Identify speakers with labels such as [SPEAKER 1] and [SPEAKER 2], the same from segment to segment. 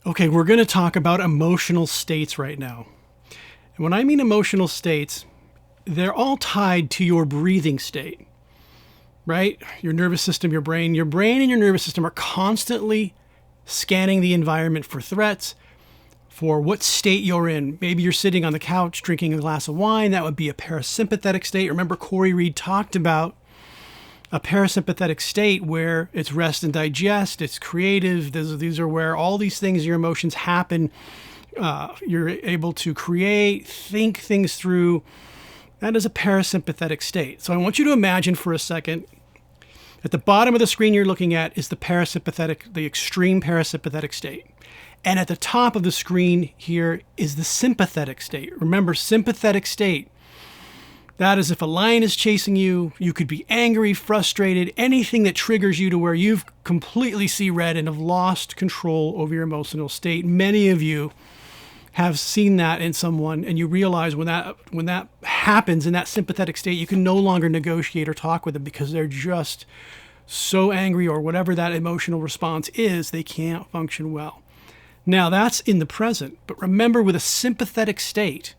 [SPEAKER 1] Okay, we're going to talk about emotional states right now. And when I mean emotional states, they're all tied to your breathing state, right? Your nervous system, your brain and your nervous system are constantly scanning the environment for threats, for what state you're in. Maybe you're sitting on the couch drinking a glass of wine. That would be a parasympathetic state. Remember, Corey Reed talked about a parasympathetic state where it's rest and digest, it's creative. These are where all these things, your emotions happen. You're able to create, think things through. That is a parasympathetic state. So I want you to imagine for a second, at the bottom of the screen you're looking at is the extreme parasympathetic state. And at the top of the screen here is the sympathetic state. Remember, sympathetic state. That is if a lion is chasing you, you could be angry, frustrated, anything that triggers you to where you've completely see red and have lost control over your emotional state. Many of you have seen that in someone, and you realize when that happens in that sympathetic state, you can no longer negotiate or talk with them because they're just so angry, or whatever that emotional response is, they can't function well. Now, that's in the present, but remember, with a sympathetic state,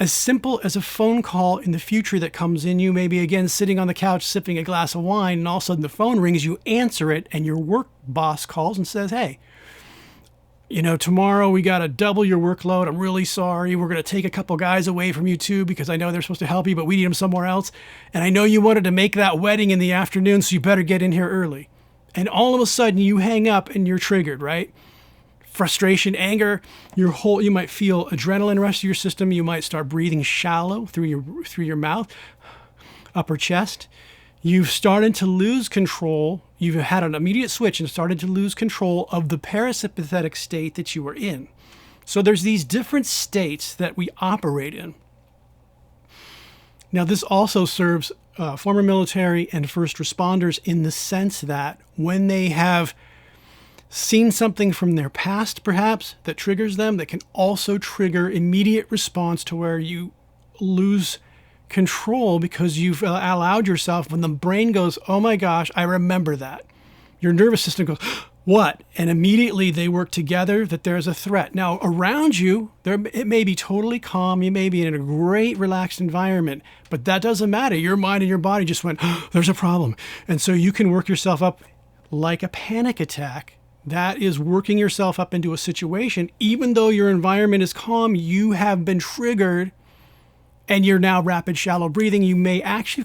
[SPEAKER 1] as simple as a phone call in the future that comes in, you may be again sitting on the couch sipping a glass of wine, and all of a sudden the phone rings, you answer it, and your work boss calls and says, hey, tomorrow we got to double your workload. I'm really sorry. We're going to take a couple guys away from you too, because I know they're supposed to help you, but we need them somewhere else. And I know you wanted to make that wedding in the afternoon, so you better get in here early. And all of a sudden you hang up and you're triggered, right? Frustration, anger, you might feel adrenaline rush through your system. You might start breathing shallow through your mouth, upper chest. You've started to lose control. You've had an immediate switch and started to lose control of the parasympathetic state that you were in. So there's these different states that we operate in. Now, this also serves former military and first responders in the sense that when they have seen something from their past, perhaps, that triggers them, that can also trigger immediate response to where you lose control because you've allowed yourself, when the brain goes, oh my gosh, I remember that. Your nervous system goes, what? And immediately they work together that there's a threat. Now, around you, it may be totally calm. You may be in a great, relaxed environment, but that doesn't matter. Your mind and your body just went, there's a problem. And so you can work yourself up like a panic attack. That is working yourself up into a situation. Even though your environment is calm, you have been triggered and you're now rapid, shallow breathing. You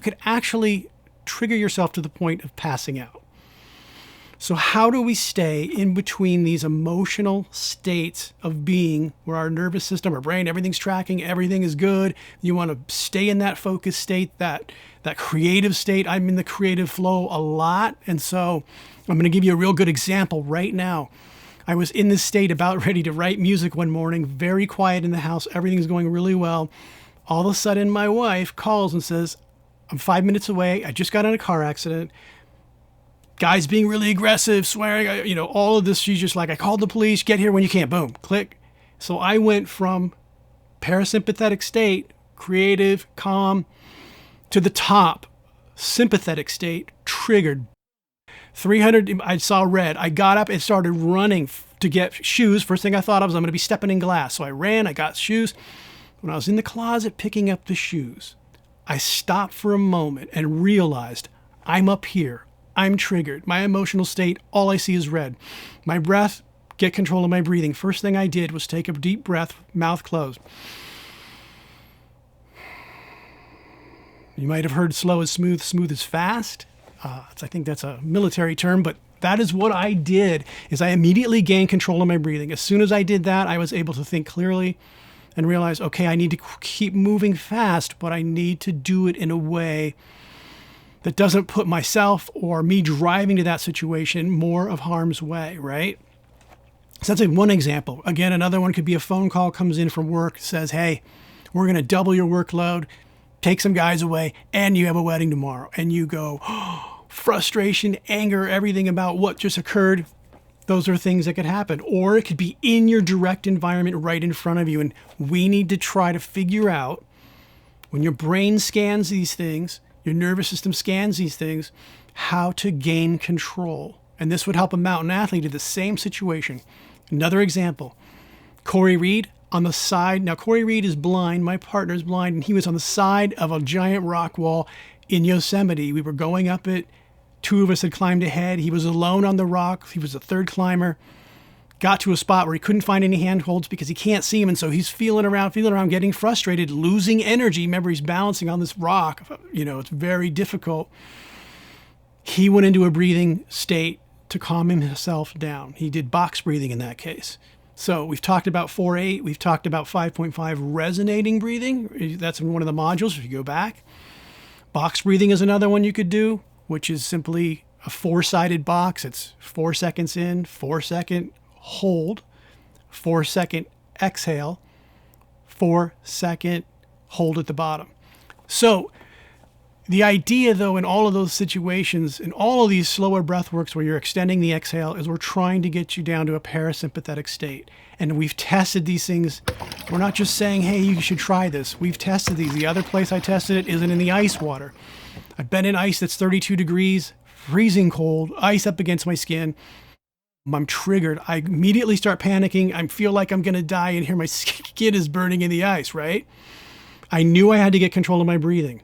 [SPEAKER 1] could actually trigger yourself to the point of passing out. So how do we stay in between these emotional states of being where our nervous system, our brain, everything's tracking, everything is good. You want to stay in that focused state, that creative state. I'm in the creative flow a lot. And so I'm going to give you a real good example right now. I was in this state about ready to write music one morning, very quiet in the house. Everything's going really well. All of a sudden, my wife calls and says, I'm 5 minutes away. I just got in a car accident. Guy's being really aggressive, swearing, all of this. She's just like, I called the police, get here when you can. Boom, click. So I went from parasympathetic state, creative, calm, to the top, sympathetic state, triggered. 300, I saw red. I got up and started running to get shoes. First thing I thought of was I'm going to be stepping in glass. So I ran, I got shoes. When I was in the closet picking up the shoes, I stopped for a moment and realized I'm up here. I'm triggered. My emotional state, all I see is red. My breath, get control of my breathing. First thing I did was take a deep breath, mouth closed. You might have heard slow is smooth, smooth is fast. I think that's a military term, but that is what I did, is I immediately gained control of my breathing. As soon as I did that, I was able to think clearly and realize, okay, I need to keep moving fast, but I need to do it in a way that doesn't put myself or me driving to that situation more of harm's way, right? So that's one example. Again, another one could be a phone call comes in from work, says, hey, we're going to double your workload, take some guys away, and you have a wedding tomorrow. And you go, frustration, anger, everything about what just occurred. Those are things that could happen. Or it could be in your direct environment right in front of you. And we need to try to figure out, when your brain scans these things, your nervous system scans these things, how to gain control And this would help a mountain athlete do the same situation. Another example, Corey Reed on the side. Now, Corey Reed is blind. My partner's blind, and he was on the side of a giant rock wall in Yosemite. We were going up it. Two of us had climbed ahead. He was alone on the rock. He was the third climber. Got to a spot where he couldn't find any handholds because he can't see him. And so he's feeling around, getting frustrated, losing energy. Remember, he's balancing on this rock. It's very difficult. He went into a breathing state to calm himself down. He did box breathing in that case. So we've talked about 4-8. We've talked about 5.5 resonating breathing. That's in one of the modules if you go back. Box breathing is another one you could do, which is simply a 4-sided box. It's 4 seconds in, 4 second hold, 4 second exhale, 4 second hold at the bottom. So the idea, though, in all of those situations, in all of these slower breath works where you're extending the exhale, is we're trying to get you down to a parasympathetic state. And we've tested these things. We're not just saying, hey, you should try this. We've tested these. The other place I tested it isn't in the ice water. I've been in ice that's 32 degrees, freezing cold, ice up against my skin. I'm triggered. I immediately start panicking. I feel like I'm going to die, and here my skin is burning in the ice, right? I knew I had to get control of my breathing.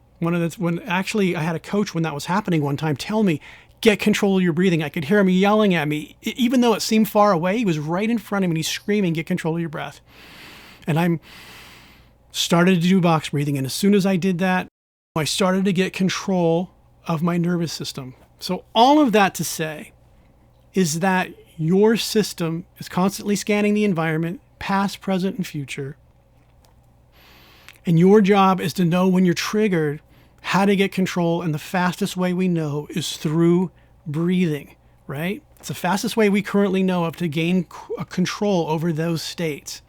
[SPEAKER 1] Actually, I had a coach when that was happening one time tell me, get control of your breathing. I could hear him yelling at me. Even though it seemed far away, he was right in front of me and he's screaming, get control of your breath. And I started to do box breathing. And as soon as I did that, I started to get control of my nervous system. So all of that to say is that your system is constantly scanning the environment, past, present, and future. And your job is to know when you're triggered, how to get control. And the fastest way we know is through breathing, right? It's the fastest way we currently know of to gain control over those states.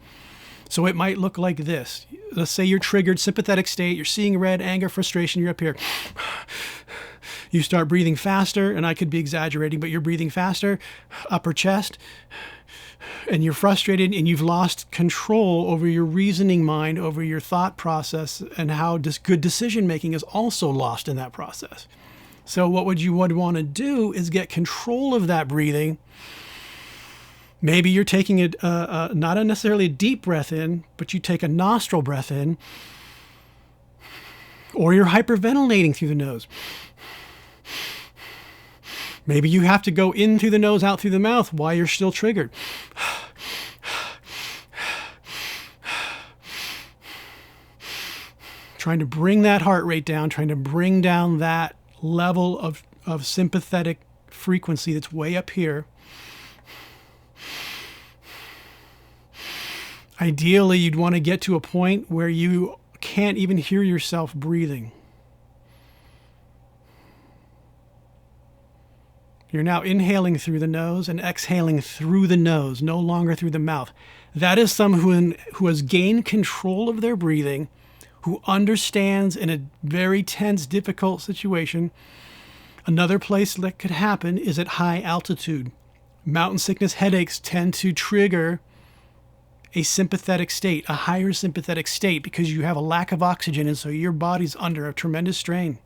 [SPEAKER 1] So it might look like this. Let's say you're triggered, sympathetic state, you're seeing red, anger, frustration, you're up here. You start breathing faster, and I could be exaggerating, but you're breathing faster, upper chest, and you're frustrated, and you've lost control over your reasoning mind, over your thought process, and how good decision making is also lost in that process. So what you would want to do is get control of that breathing. Maybe you're taking not necessarily a deep breath in, but you take a nostril breath in, or you're hyperventilating through the nose. Maybe you have to go in through the nose, out through the mouth while you're still triggered. Trying to bring that heart rate down, trying to bring down that level of sympathetic frequency that's way up here. Ideally, you'd want to get to a point where you can't even hear yourself breathing. You're now inhaling through the nose and exhaling through the nose, no longer through the mouth. That is someone who has gained control of their breathing, who understands in a very tense, difficult situation. Another place that could happen is at high altitude. Mountain sickness headaches tend to trigger a sympathetic state, a higher sympathetic state, because you have a lack of oxygen, and so your body's under a tremendous strain.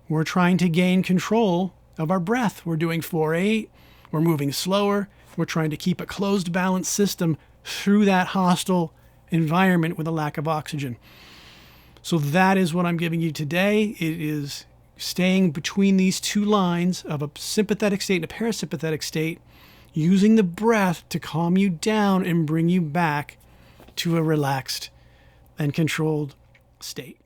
[SPEAKER 1] We're trying to gain control of our breath. We're doing 4-8. We're moving slower. We're trying to keep a closed, balanced system through that hostile environment with a lack of oxygen. So that is what I'm giving you today. It is staying between these two lines of a sympathetic state and a parasympathetic state, using the breath to calm you down and bring you back to a relaxed and controlled state.